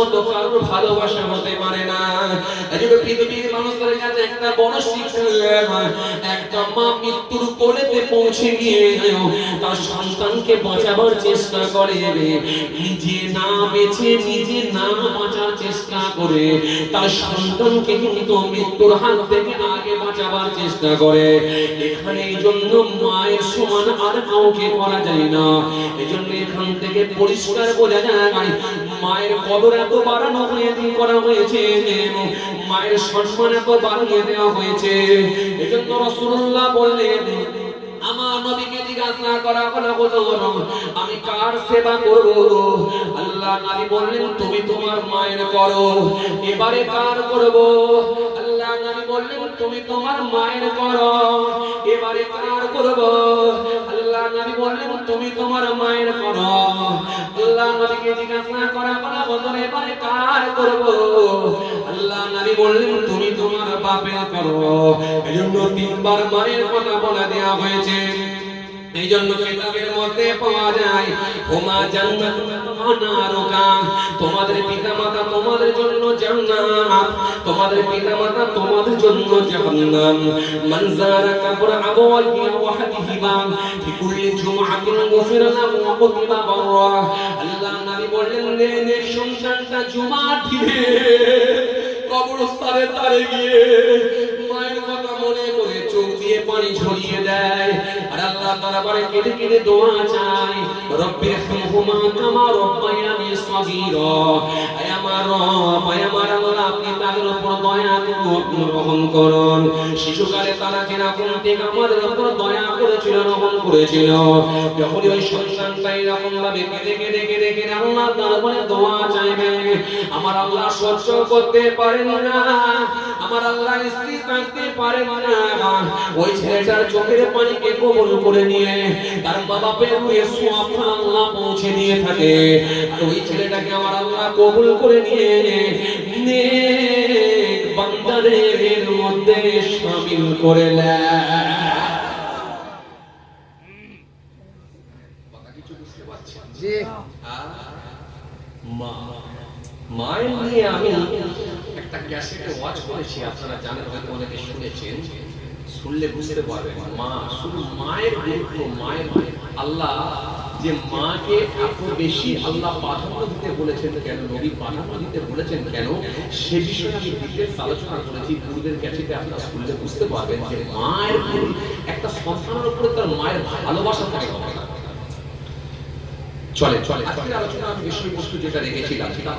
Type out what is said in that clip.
মতো কারোর ভালোবাসা হতে পারে না। এজন্য পৃথিবীর মানুষের কাছে একটা বড় শিক্ষা, একটা মা মৃত্যুর কোলেতে পৌঁছে গিয়ে তার সন্তানকে বাঁচাবার চেষ্টা করে, নিজে না বেঁচে নিজে না বাঁচার চেষ্টা করে তার সন্তানকে কিন্তু মৃত্যুর হাত থেকে আগে বাঁচাবার চেষ্টা করে। এখানে এই জন্য মায়ের সমান আর কাউকে করা যায় না। এজন্য এখান থেকে পরিষ্কার বোঝা যায় মায়ের কদর এত বাড়ানো করা হয়েছে, মায়ের সম্মান এত বাড়িয়ে দেওয়া হয়েছে। এজন্য রাসূলুল্লাহ বললেন, আমার নবীকে জিজ্ঞাসা করা হলো, হুজুর আমি কার সেবা করব? আল্লাহ নবী বললেন, তুমি তোমার মায়ের করো। এবারে কার করব? আল্লাহ নবী বললেন, তুমি তোমার মায়ের করো। এবারে কার করব? আল্লাহ নবী বললেন, তুমি তোমার মায়ের করো। আল্লাহ নবীকে জিজ্ঞাসা করা হলো, হুজুর এবারে কার করব? আল্লাহ নবী বললেন, তুমি তোমার বাপের করো। এজন্য তিনবার মায়ের কথা বলে দেওয়া হয়েছে। এই জন্য কিতাবের মধ্যে পাওয়া যায়, ওমা জান্নাতুন ওয়া নারুকা, তোমাদের পিতামাতা তোমাদের জন্য জান্নাত, তোমাদের পিতামাতা তোমাদের জন্য জাহান্নাম। মান যারা কাবর আবওয়াইহি ওয়া হাদিহিমা ফি কুল্লি জুমআতিন গুফিরা লাহু ওয়া কুতিবা বাররা। আল্লাহ নবী বললেন, নে সন্তানটা জুমা দিবে কবরস্থানে তারে গিয়ে মায়ের কথা মনে করে চোখ দিয়ে পানি ঝরিয়ে দেয়, আর আল্লাহ দরবারে কেঁদে কেঁদে দোয়া চায়, রব্বিরহামহুমা কামা রব্বায়ানি সগীরা। আয় আমার রব, আয় আমার আল্লাহ, আপনি তাদের উপর দয়া করুন, রহম করুন। শিশুকালে তারা যেরকম ঠিক আমাদের উপর দয়া করেছিল, রহম করেছিল, যখনই ওই সন্তানটা এরকম ভাবে কেঁদে কেঁদে কেঁদে কেঁদে আল্লাহ দরবারে দোয়া চাইবে, আমার আল্লাহ সহ্য করতে পারেন না, আমার আল্লাহ স্ত্রী থাকতে পারেন না, ওই ছেলেটার চোখের পানিকে কবুল করে নিয়ে তার মা বাপের রূহে সওয়াব আল্লাহ পৌঁছে দিয়ে থাকে। আর ওই ছেলেটাকে আমার আল্লাহ কবুল করে নিয়ে নেক বান্দাদের মধ্যে শামিল করে নেয়। কথা কিছু বুঝতে পারছেন? জি। মা, মায়ের নিয়ে আমি একটা ক্যাসেটে ওয়াচ করেছি, আপনারা জানেন, হয়তো অনেকে শুনেছেন, শুনলে বুঝতে পারবেন। মা, শুধু মায়ের গুরুত্ব, মায়ের আল্লাহ যে মাকে এত বেশি আল্লাহ প্রাধান্য দিতে বলেছেন কেন, নবী প্রাধান্য দিতে বলেছেন কেন, সে বিষয়ে আমি ডিটেইলস আলোচনা করেছি পূর্বের ক্যাসেটে। আপনারা শুনলে বুঝতে পারবেন যে মায়ের একটা সন্তানের উপরে তার মায়ের ভালোবাসা থাকে কতটা। চলে আজকের আলোচনা আমি বিষয়বস্তু যেটা রেখেছিলাম সেটা